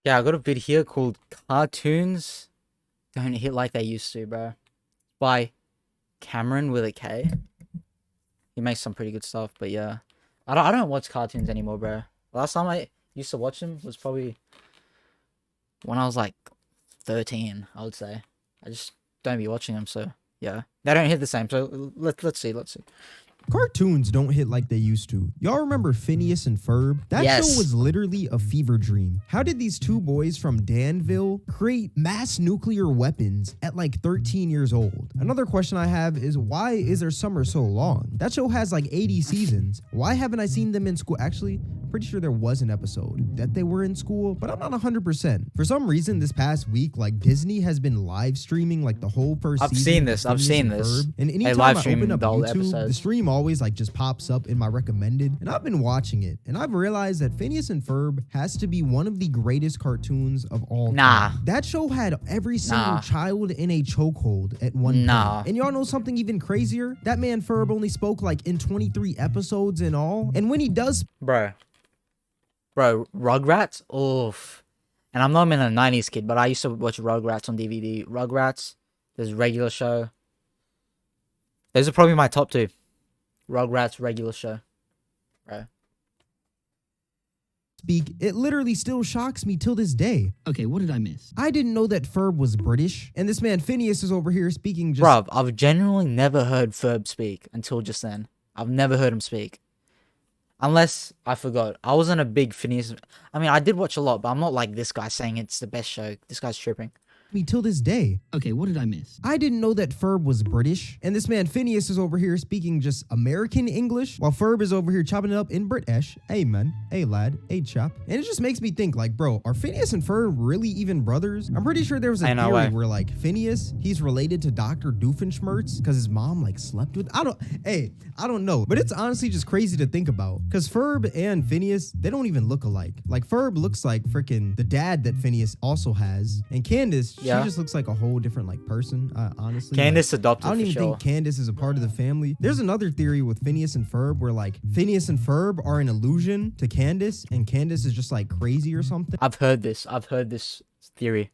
Yeah, I got a vid here called Cartoons Don't Hit Like They Used to, bro. By Cameron with a K. He makes some pretty good stuff, but yeah. I don't watch cartoons anymore, bro. Last time I used to watch them was probably when I was like 13, I would say. I just don't be watching them, so yeah. They don't hit the same, so let's see. Cartoons don't hit like they used to. Y'all remember Phineas and Ferb? That Yes. show was literally a fever dream. How did these two boys from Danville create mass nuclear weapons at like 13 years old? Another question I have is why is their summer so long? That show has like 80 seasons. Why haven't I seen them in school? Actually, I'm pretty sure there was an episode that they were in school, but I'm not 100%. For some reason, this past week, like Disney has been live streaming like the whole first I've season. seen of this. I've Phineas seen and this. Ferb, and They anytime live I stream open up the whole YouTube, the episodes. stream always like just pops up in my recommended, and I've been watching it, and I've realized that Phineas and Ferb has to be one of the greatest cartoons of all Nah. time. That show had every single Nah. child in a chokehold at one Nah. point. And y'all know something even crazier? That man Ferb only spoke like in 23 episodes in all, and when he does Bro, Rugrats? Oof. And I'm not even a 90s kid, but I used to watch Rugrats on DVD. Rugrats, there's Regular Show. Those are probably my top two. Rugrats, Regular Show. Bro. speak, it literally still shocks me till this day. Okay, what did I miss? I didn't know that Ferb was British, and this man Phineas is over here speaking just Bruv, I've genuinely never heard Ferb speak until just then. I've never heard him speak. Unless I forgot. I wasn't a big Phineas. I mean, I did watch a lot, but I'm not like this guy saying it's the best show. This guy's tripping. me till this day. Okay, what did I miss? I didn't know that Ferb was British, and this man Phineas is over here speaking just American English, while Ferb is over here chopping it up in British. Hey man, hey lad, hey chap. And it just makes me think like, bro, are Phineas and Ferb really even brothers? I'm pretty sure there was a Ain't no theory way. where like Phineas, he's related to Dr. Doofenshmirtz because his mom like slept with, I don't know, but it's honestly just crazy to think about because Ferb and Phineas, they don't even look alike. Like Ferb looks like freaking the dad that Phineas also has, and Candace, Yeah. she just looks like a whole different like person, honestly. Like, Candace adopted I don't for even sure. think Candace is a part of the family. There's another theory with Phineas and Ferb where like Phineas and Ferb are an illusion to Candace and Candace is just like crazy or something. I've heard this theory.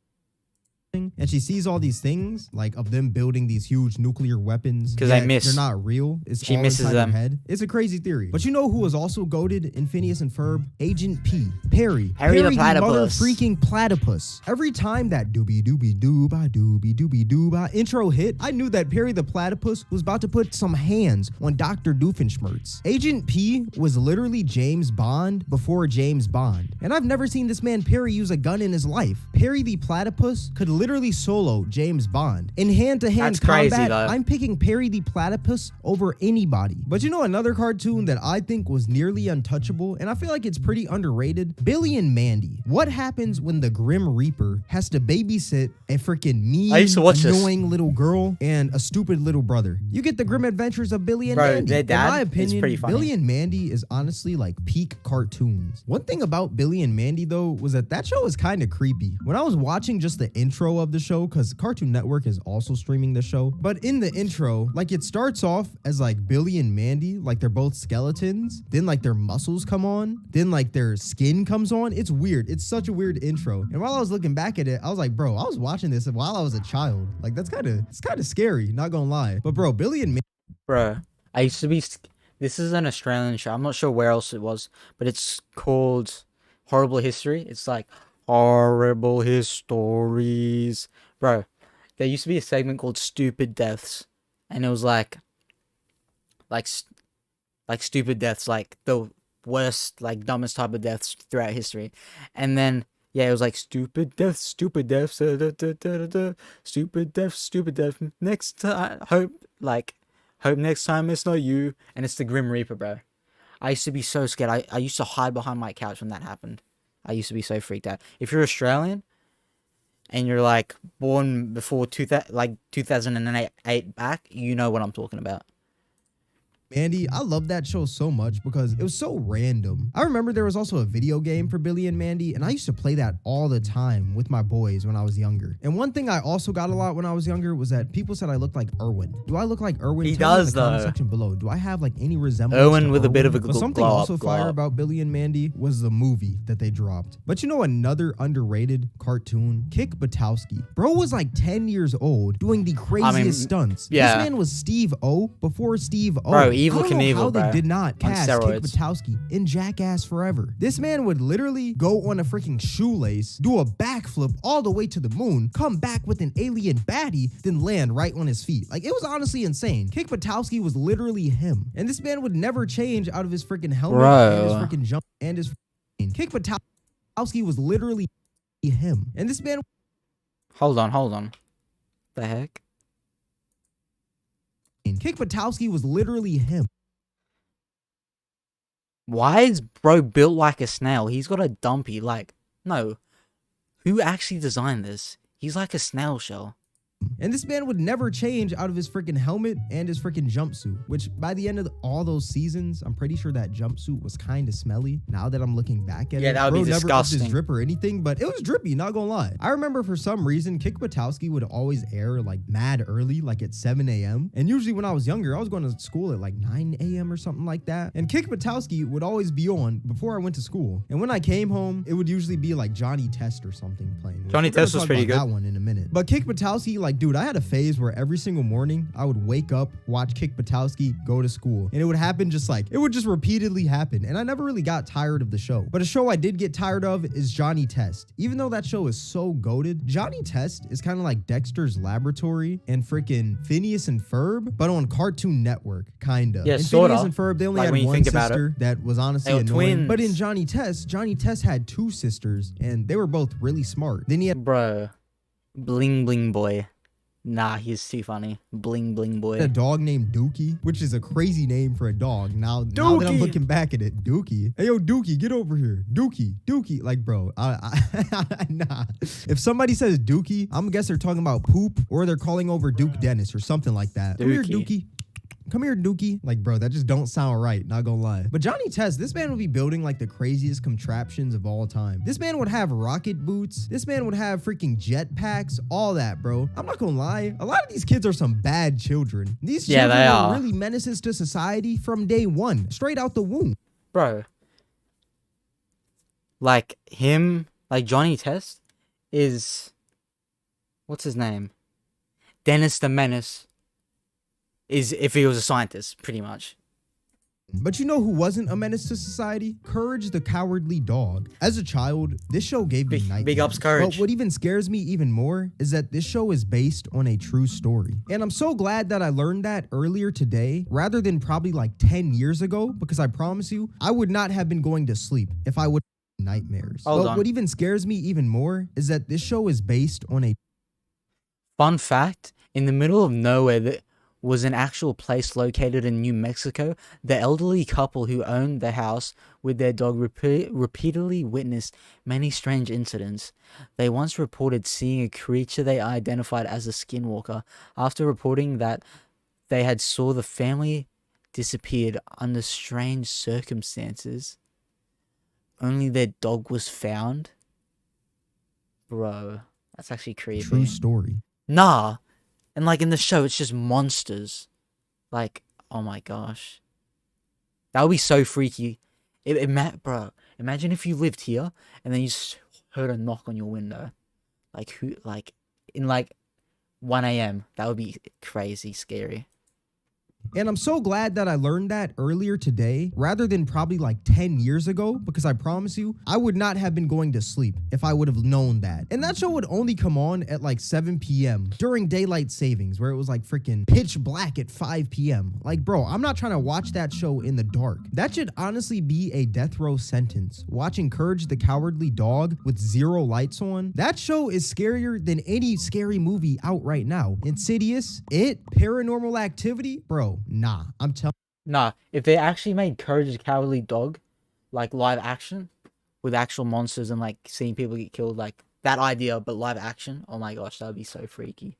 And she sees all these things like of them building these huge nuclear weapons 'Cause they yet miss. they're not real. It's She all misses inside her them. head. It's a crazy theory. But you know who was also goated in Phineas and Ferb? Agent P. Perry. Perry the platypus. mother freaking platypus. Every time that doobie dooba intro hit, I knew that Perry the platypus was about to put some hands on Dr. Doofenshmirtz. Agent P was literally James Bond before James Bond. And I've never seen this man Perry use a gun in his life. Perry the platypus could literally solo James Bond. In hand-to-hand That's crazy, combat, though. I'm picking Perry the platypus over anybody. But you know another cartoon that I think was nearly untouchable, and I feel like it's pretty underrated? Billy and Mandy. What happens when the Grim Reaper has to babysit a freaking mean, I used to watch this. annoying little girl and a stupid little brother? You get the grim adventures of Billy and Bro, Mandy. their dad In my is opinion, pretty funny. Billy and Mandy is honestly like peak cartoons. One thing about Billy and Mandy though was that show was kind of creepy. When I was watching just the intro of the show, because Cartoon Network is also streaming the show, but in the intro, like it starts off as like Billy and Mandy, like they're both skeletons, then like their muscles come on, then like their skin comes on. It's weird. It's such a weird intro. And while I was looking back at it, I was like, bro, I was watching this while I was a child. Like it's kind of scary, not gonna lie. But bro, Billy and Bro, I used to be. This is an Australian show. I'm not sure where else it was, but it's called Horrible History. It's like Horrible Histories. Bro, there used to be a segment called Stupid Deaths, and it was like stupid deaths, like the worst, like dumbest type of deaths throughout history. And then yeah, it was like stupid deaths, da, da, da, da, da, stupid death. Next time, hope next time it's not you. And it's the Grim Reaper, bro. I used to be so scared. I used to hide behind my couch when that happened. I used to be so freaked out. If you're Australian and you're like born before 2008 back, you know what I'm talking about. Mandy, I love that show so much because it was so random. I remember there was also a video game for Billy and Mandy, and I used to play that all the time with my boys when I was younger. And one thing I also got a lot when I was younger was that people said I looked like Erwin. Do I look like Erwin? He Tell me in does, the comment though. section below. Do I have like any resemblance Erwin to with a bit of a But something glow up, also glow fire up. about Billy and Mandy was the movie that they dropped. But you know another underrated cartoon? Kick Buttowski. Bro was like 10 years old doing the craziest stunts. yeah. This man was Steve O before Steve O. Bro, Evel I don't know Knievel, how bro. they did not On cast Kick steroids. Buttowski in Jackass Forever. This man would literally go on a freaking shoelace, do a backflip all the way to the moon, come back with an alien baddie, then land right on his feet. Like, it was honestly insane. Kick Buttowski was literally him. And this man would never change out of his freaking helmet and his Bro. freaking jump and his Kick Buttowski was literally him. And this man Hold on. The heck? Kick Buttowski was literally him. Why is bro built like a snail? He's got a dumpy, like, no. Who actually designed this? He's like a snail shell. And this man would never change out of his freaking helmet and his freaking jumpsuit, which by the end of all those seasons, I'm pretty sure that jumpsuit was kind of smelly. Now that I'm looking back at it, Yeah, that would be bro never upped his disgusting. drip or anything, but it was drippy, not gonna lie. I remember for some reason, Kick Buttowski would always air like mad early, like at 7 a.m. And usually when I was younger, I was going to school at like 9 a.m. or something like that. And Kick Buttowski would always be on before I went to school. And when I came home, it would usually be like Johnny Test or something playing. Johnny We're gonna Test was talk pretty about good. that one in a minute. But Kick Buttowski, like, dude, I had a phase where every single morning I would wake up, watch Kick Buttowski, go to school. And it would happen it would just repeatedly happen. And I never really got tired of the show. But a show I did get tired of is Johnny Test. Even though that show is so goated, Johnny Test is kind of like Dexter's Laboratory and freaking Phineas and Ferb, but on Cartoon Network, kind of. Yeah, in sorta. Phineas and Ferb, they only Like, had when you one think about sister that was honestly They were annoying. But in twins. Johnny Test had two sisters, and they were both really smart. Then he had Bro. Bling bling boy. Nah, he's too funny. Bling bling a boy. dog named Dookie, which is a crazy name for a dog. Now that I'm Dookie. looking back at it, Dookie. Hey, yo, Dookie, get over here. Dookie. Like, bro, nah. If somebody says Dookie, I'm gonna guess they're talking about poop or they're calling over Duke Dennis or something like that. Come here, Dookie. Dookie. Come here, Dookie. Like, bro, that just don't sound right, not gonna lie. But Johnny Test, this man would be building like the craziest contraptions of all time. This man would have rocket boots. This man would have freaking jetpacks, all that, bro. I'm not gonna lie. A lot of these kids are some bad children. These Yeah, children they are are. really menaces to society from day one, straight out the womb. Bro. Like him, like Johnny Test is, what's his name? Dennis the Menace is if he was a scientist, pretty much. But you know who wasn't a menace to society? Courage the Cowardly Dog. As a child, this show gave me Big nightmares. ups, Courage. But what even scares me even more is that this show is based on a true story. And I'm so glad that I learned that earlier today, rather than probably like 10 years ago, because I promise you, I would not have been going to sleep if I would have nightmares. Hold but on. what even scares me even more is that this show is based on a Fun fact, in the middle of nowhere that was an actual place located in New Mexico. The elderly couple who owned the house with their dog repeatedly witnessed many strange incidents. They once reported seeing a creature they identified as a skinwalker. After reporting that they had saw the family disappeared under strange circumstances, only their dog was found. Bro, that's actually creepy. true story. Nah. And like in the show, it's just monsters. Like, oh my gosh. That would be so freaky. Bro, imagine if you lived here and then you just heard a knock on your window. Like who, like in like 1 a.m. That would be crazy scary. And I'm so glad that I learned that earlier today rather than probably like 10 years ago, because I promise you, I would not have been going to sleep if I would have known that. And that show would only come on at like 7 p.m. during daylight savings, where it was like freaking pitch black at 5 p.m. Like, bro, I'm not trying to watch that show in the dark. That should honestly be a death row sentence. Watching Courage the Cowardly Dog with zero lights on, that show is scarier than any scary movie out right now. Insidious, It, Paranormal Activity, bro. Nah, I'm telling. Nah, if they actually made Courage the Cowardly Dog, like live action, with actual monsters and like seeing people get killed, like that idea, but live action, oh my gosh, that would be so freaky.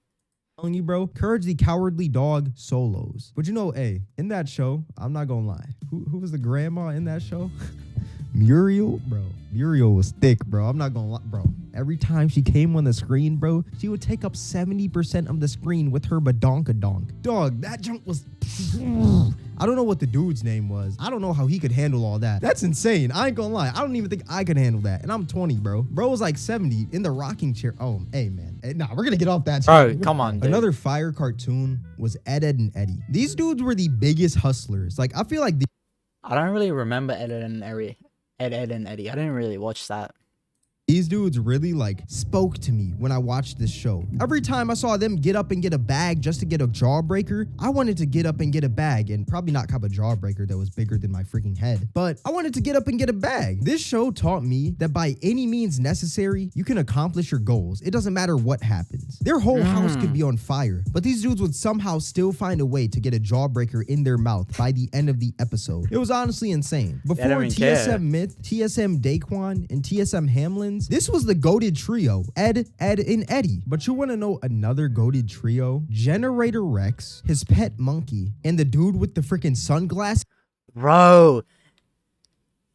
Telling you, bro, Courage the Cowardly Dog solos. But you know, hey, in that show, I'm not gonna lie. Who was the grandma in that show? Muriel, bro. Muriel was thick, bro. I'm not gonna lie, bro. Every time she came on the screen, bro, she would take up 70% of the screen with her badonkadonk. Dog, that junk was. I don't know what the dude's name was. I don't know how he could handle all that. That's insane. I ain't gonna lie. I don't even think I could handle that. And I'm 20, bro. Bro was like 70 in the rocking chair. Oh, hey, man. Hey, nah, we're gonna get off that. Bro, come on, dude. Another fire cartoon was Ed, Edd and Eddy. These dudes were the biggest hustlers. Like, I feel like I don't really remember Ed, and Eddy. Ed, and Eddy. I didn't really watch that. these dudes really like spoke to me when I watched this show. Every time I saw them get up and get a bag just to get a jawbreaker, I wanted to get up and get a bag, and probably not cop a jawbreaker that was bigger than my freaking head, but I wanted to get up and get a bag. This show taught me that by any means necessary, you can accomplish your goals. It doesn't matter what happens. Their whole house could be on fire, but these dudes would somehow still find a way to get a jawbreaker in their mouth by the end of the episode. It was honestly insane. Before TSM Myth, TSM Daquan, and TSM Hamlins, this was the goated trio, Ed, and Eddy. But you want to know another goated trio? Generator Rex, his pet monkey, and the dude with the freaking sunglasses. Bro,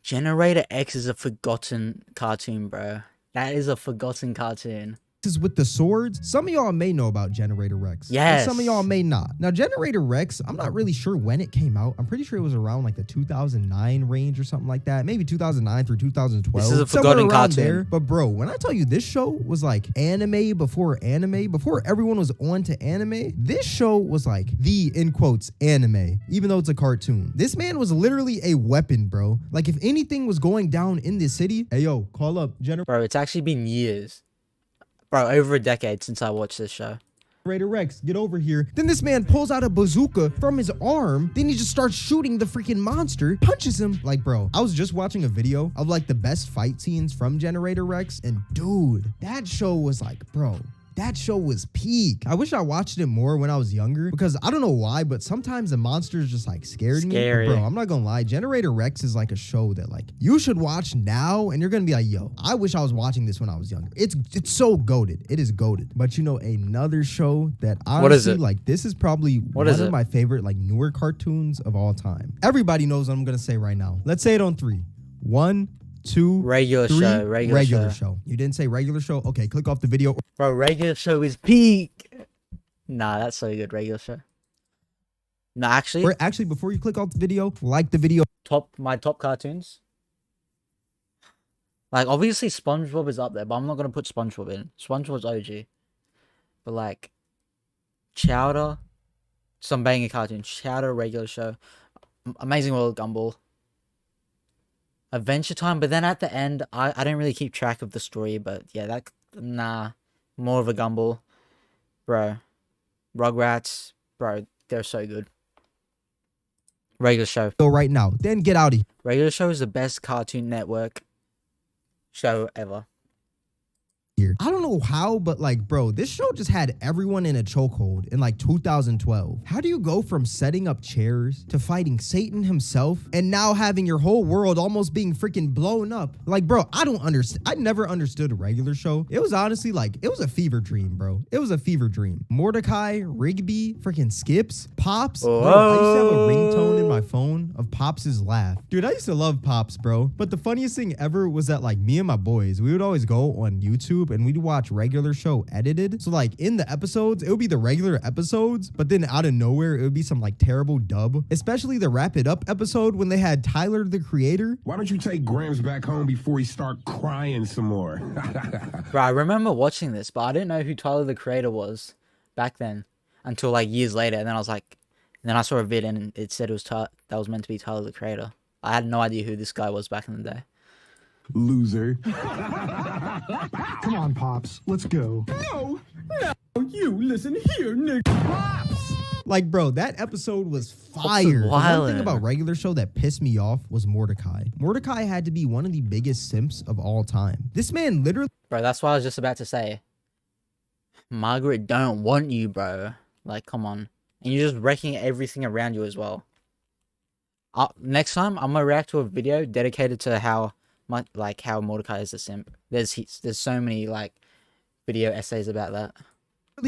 Generator X is a forgotten cartoon, bro. That is a forgotten cartoon. With the swords. Some of y'all may know about Generator Rex. Yes. And some of y'all may not. Now, Generator Rex, I'm not really sure when it came out. I'm pretty sure it was around like the 2009 range or something like that. Maybe 2009 through 2012. This is a forgotten cartoon. There. But bro, when I tell you this show was like anime, before everyone was on to anime, this show was like the, in quotes, anime, even though it's a cartoon. This man was literally a weapon, bro. Like if anything was going down in this city, hey yo, call up Generator. Bro, it's actually been years. Bro, over a decade since I watched this show. Generator Rex, get over here. Then this man pulls out a bazooka from his arm. Then he just starts shooting the freaking monster, punches him. Like, bro, I was just watching a video of like the best fight scenes from Generator Rex. And dude, that show was like, bro, that show was peak. I wish I watched it more when I was younger because I don't know why, but sometimes the monsters just like scared me. But bro, I'm not gonna lie. Generator Rex is like a show that like you should watch now and you're gonna be like, yo, I wish I was watching this when I was younger. It's so goated. It is goated. But you know, another show that honestly, what is it? Like this is probably one of my favorite like newer cartoons of all time. Everybody knows what I'm gonna say right now. Let's say it on 3. 1, 2, regular 3, show. Regular show. You didn't say regular show? Okay, click off the video. Bro, regular show is peak. Nah, that's so good. Regular show. Nah, actually. Or actually, before you click off the video, like the video. My top cartoons. Like, obviously, SpongeBob is up there, but I'm not going to put SpongeBob in. SpongeBob's OG. But, like, Chowder. Some banger cartoons. Chowder, regular show. Amazing World of Gumball. Adventure Time, but then at the end, I didn't really keep track of the story, but yeah, more of a Gumball. Bro. Rugrats, bro, they're so good. Regular show. Go right now, then get out of here. Regular show is the best Cartoon Network show ever. I don't know how, but like, bro, this show just had everyone in a chokehold in like 2012. How do you go from setting up chairs to fighting Satan himself and now having your whole world almost being freaking blown up? Like, bro, I don't understand. I never understood a regular show. It was honestly like, it was a fever dream, bro. It was a fever dream. Mordecai, Rigby, freaking Skips, Pops. Bro, I used to have a ringtone in my phone of Pops' laugh. Dude, I used to love Pops, bro. But the funniest thing ever was that like me and my boys, we would always go on YouTube and we'd watch regular show edited. So like in the episodes, it would be the regular episodes, but then out of nowhere, it would be some like terrible dub, especially the Wrap It Up episode when they had Tyler, the Creator. Why don't you take Grams back home before he start crying some more? Bro, I remember watching this, but I didn't know who Tyler, the Creator was back then until like years later. And then I was like, and then I saw a vid and it said it was that was meant to be Tyler, the Creator. I had no idea who this guy was back in the day. Loser. Come on, Pops. Let's go. No, you listen here, nigga. Pops! Like, bro, that episode was fire. The one thing about regular show that pissed me off was Mordecai. Mordecai had to be one of the biggest simps of all time. This man literally... Bro, that's what I was just about to say. Margaret don't want you, bro. Like, come on. And you're just wrecking everything around you as well. Next time, I'm going to react to a video dedicated to how Mordecai is a simp. There's so many like video essays about that.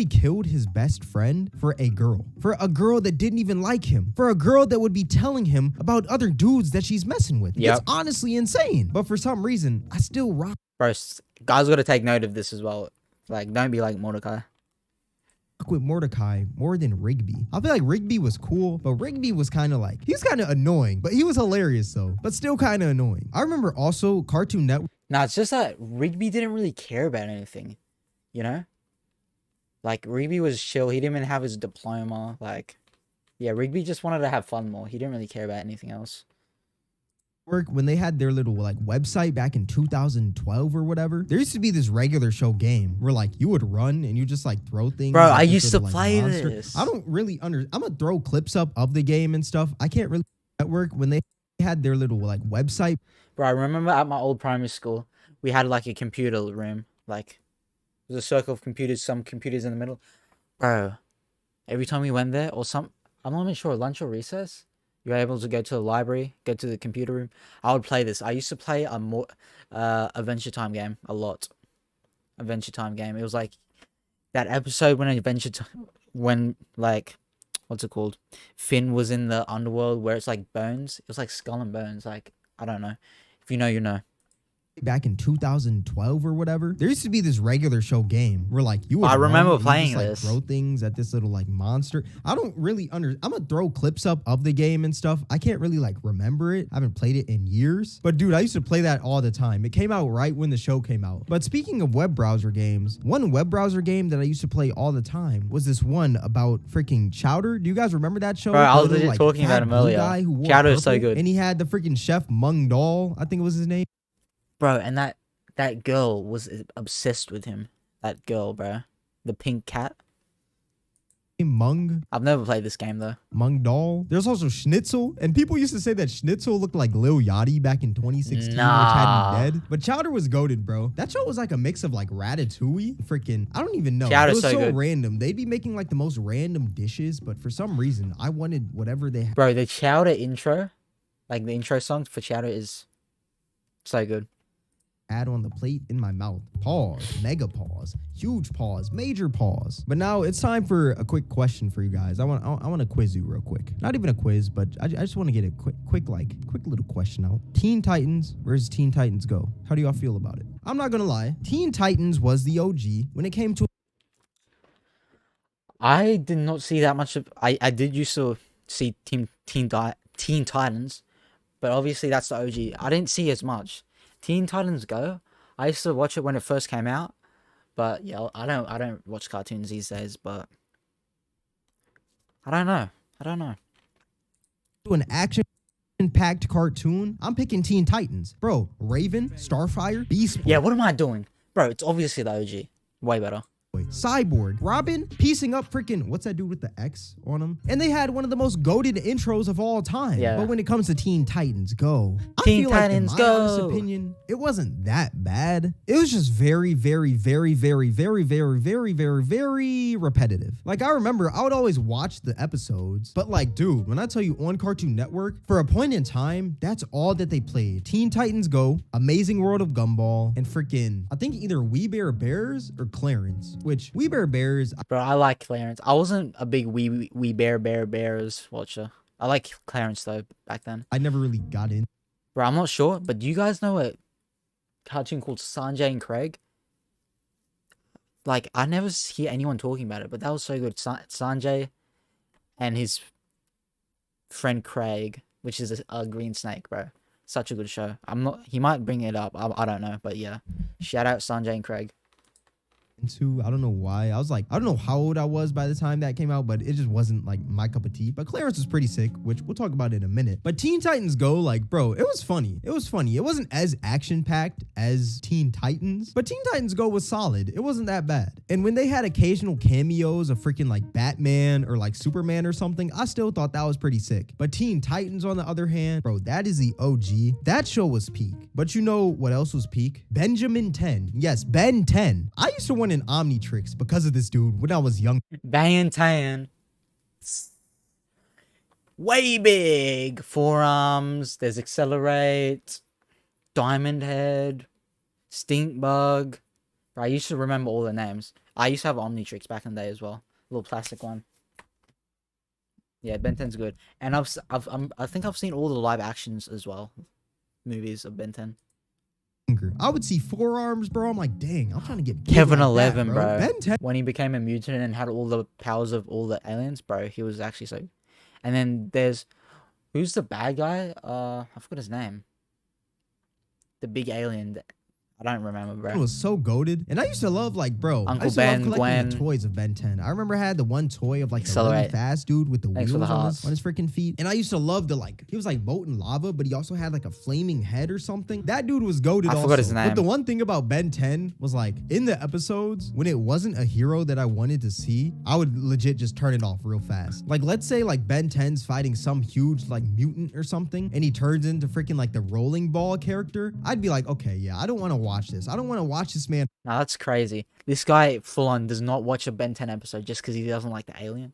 killed his best friend for a girl that didn't even like him, for a girl that would be telling him about other dudes that she's messing with. Yep. It's honestly insane. But for some reason, I still rock Bro, guys got to take note of this as well. Like, don't be like Mordecai. with Mordecai more than Rigby. I feel like Rigby was cool, but Rigby was kind of like, he's kind of annoying, but he was hilarious though, but still kind of annoying. I remember also Cartoon Network. Nah, it's just that Rigby didn't really care about anything, you know? Like, Rigby was chill. He didn't even have his diploma. Like, yeah, Rigby just wanted to have fun more. He didn't really care about anything else. When they had their little like website back in 2012 or whatever, there used to be this regular show game where like you would run and you just like throw things. Bro, like I this used to little, like, play monster. this. I don't really I'm gonna throw clips up of the game and stuff. I can't really network when they had their little like website. Bro, I remember at my old primary school, we had like a computer room. Like, it was a circle of computers, some computers in the middle. Bro, every time we went there, I'm not even sure, lunch or recess, you were able to go to the library, go to the computer room. I would play this. I used to play Adventure Time game a lot. Adventure Time game. It was like that episode when like, what's it called? Finn was in the underworld where it's like bones. It was like skull and bones. Like, I don't know. If you know, you know. Back in 2012 or whatever, there used to be this regular show game where like you would I remember run and you playing just, like, this. throw things at this little like monster. I don't really I'm gonna throw clips up of the game and stuff. I can't really like remember it. I haven't played it in years. But dude, I used to play that all the time. It came out right when the show came out. But speaking of web browser games, one web browser game that I used to play all the time was this one about freaking Chowder. Do you guys remember that show? Bro, I The was little, legit talking about fat him blue earlier. guy who wore Chowder is so purple, good. And he had the freaking chef Mung Dal, I think it was his name. Bro, and that girl was obsessed with him. That girl, bro. The pink cat. Mung I've never played this game, though. Dal. There's also Schnitzel, and people used to say that Schnitzel looked like Lil Yachty back in 2016, Nah. which had him dead. But Chowder was goated, bro. That show was like a mix of like Ratatouille, freaking, I don't even know. Chowder's It was so good. random. They'd be making like the most random dishes, but for some reason, I wanted whatever they had Bro, the Chowder intro, like the intro song for Chowder is so good. on the plate in my mouth. Pause, mega pause, huge pause, major pause. But now it's time for a quick question for you guys. I want to quiz you real quick. Not even a quiz, but I just want to get a quick little question out. Teen Titans, where's Teen Titans Go? How do y'all feel about it? I'm not gonna lie. Teen Titans was the OG when it came to I did not see that much of. I did used to see Teen Titans, but obviously that's the OG. I didn't see as much. Teen Titans Go. I used to watch it when it first came out, but yeah, I don't watch cartoons these days. But I don't know. an action-packed cartoon. I'm picking Teen Titans, bro. Raven, Starfire, Beast Boy. Yeah, what am I doing, bro? It's obviously the OG. Way better. Cyborg, Robin, piecing up freaking, what's that dude with the X on him? And they had one of the most goated intros of all time. Yeah. But when it comes to Teen Titans Go, Teen I feel Titans like in my honest Go. opinion, it wasn't that bad. It was just very, very, very, very, very, very, very, very, very repetitive. Like I remember I would always watch the episodes, but like, dude, when I tell you on Cartoon Network, for a point in time, that's all that they played. Teen Titans Go, Amazing World of Gumball, and freaking, I think either We Bare Bears or Clarence, which We Bare Bears, Bro, I like Clarence. I wasn't a big We Bears watcher. I like Clarence though back then. I never really got in. Bro, I'm not sure, but do you guys know a cartoon called Sanjay and Craig? Like, I never hear anyone talking about it, but that was so good. Sanjay and his friend Craig, which is a green snake, bro. Such a good show. He might bring it up. I don't know, but yeah. Shout out Sanjay and Craig. Into. I don't know why. I don't know how old I was by the time that came out, but it just wasn't like my cup of tea. But Clarence was pretty sick, which we'll talk about in a minute. But Teen Titans Go, like, bro, it was funny. It was funny. It wasn't as action-packed as Teen Titans, but Teen Titans Go was solid. It wasn't that bad. And when they had occasional cameos of freaking like Batman or like Superman or something, I still thought that was pretty sick. But Teen Titans, on the other hand, bro, that is the OG. That show was peak. But you know what else was peak? Benjamin 10. Yes, Ben 10. I used to want an Omnitrix because of this dude when I was young. Bang Tan. Way big. Forearms. There's Accelerate. Diamond Head. Stink Bug. I used to remember all the names. I used to have Omnitrix back in the day as well. Little plastic one. Yeah, Ben 10's good. And I think I've seen all the live actions as well. Movies of Ben 10. I would see forearms, bro. I'm like, dang, I'm trying to get big Kevin like 11, that, bro. Ben 10 When he became a mutant and had all the powers of all the aliens, bro, he was actually so. And then there's who's the bad guy? I forgot his name. The big alien. I don't remember, bro. was so goated. And I used to love, like, bro, I Uncle used to Ben, love collecting the Gwen. toys of Ben 10. I remember I had the one toy of, like, the really Accelerate. fast dude with the Thanks for wheels the on hearts. his freaking feet. And I used to love the, like, he was, like, molten lava, but he also had, like, a flaming head or something. That dude was goated I also. forgot his name. But the one thing about Ben 10 was, like, in the episodes, when it wasn't a hero that I wanted to see, I would legit just turn it off real fast. Like, let's say, like, Ben 10's fighting some huge, like, mutant or something, and he turns into freaking, like, the rolling ball character. I'd be like, okay, yeah, I don't want to watch this. I don't want to watch this man Nah, that's crazy. This guy full on does not watch a Ben 10 episode just because he doesn't like the alien.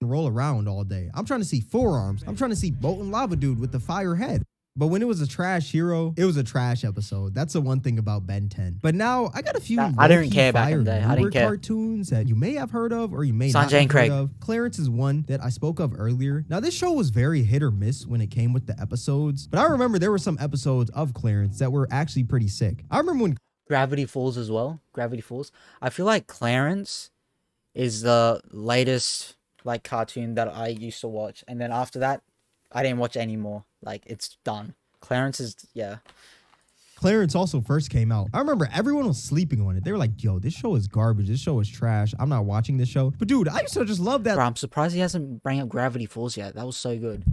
roll around all day. I'm trying to see forearms. I'm trying to see molten lava dude with the fire head. But when it was a trash hero, it was a trash episode. That's the one thing about Ben 10. But now I got a few I didn't low-key care back in the fire day. I didn't newer care. cartoons that you may have heard of or you may Sanjay not have and Craig. heard of. Clarence is one that I spoke of earlier. Now this show was very hit or miss when it came with the episodes, but I remember there were some episodes of Clarence that were actually pretty sick. I remember when Gravity Falls as well. Gravity Falls. I feel like Clarence is the latest like cartoon that I used to watch, and then after that, I didn't watch anymore. Like it's done. Clarence is Clarence also first came out, I remember everyone was sleeping on it. They were like, yo, this show is garbage. This show is trash. I'm not watching this show. But dude, I used to just love that Bro, I'm surprised he hasn't bring up Gravity Falls yet. That was so good.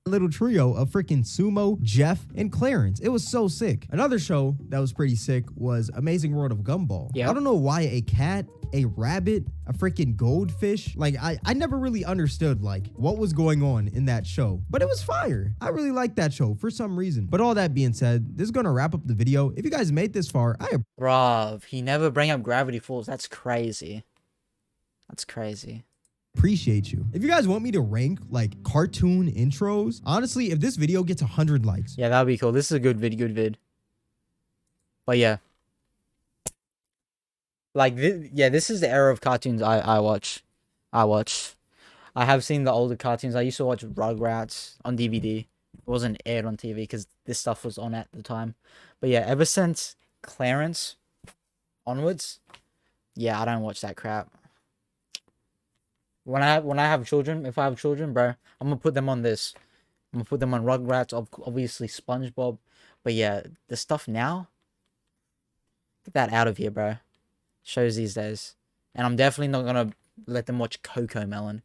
little trio of freaking Sumo, Jeff, and Clarence. It was so sick. Another show that was pretty sick was Amazing World of Gumball. Yeah. I don't know why a cat, a rabbit, a freaking goldfish, like I never really understood like what was going on in that show, but it was fire. I really liked that show for some reason. But all that being said, this is gonna wrap up the video. If you guys made this far, I Bruv, he never bring up Gravity Falls. That's crazy. That's crazy. appreciate you. If you guys want me to rank like cartoon intros, honestly, if this video gets 100 likes, Yeah, that would be cool. This is a good vid. But yeah. Like, this is the era of cartoons I watch. I have seen the older cartoons. I used to watch Rugrats on DVD. It wasn't aired on TV because this stuff was on at the time. But yeah, ever since Clarence onwards, yeah, I don't watch that crap. When I have children, if I have children, bro, I'm gonna put them on this. I'm gonna put them on Rugrats, obviously SpongeBob. But yeah, the stuff now, get that out of here, bro. Shows these days. And I'm definitely not gonna let them watch Coco Melon.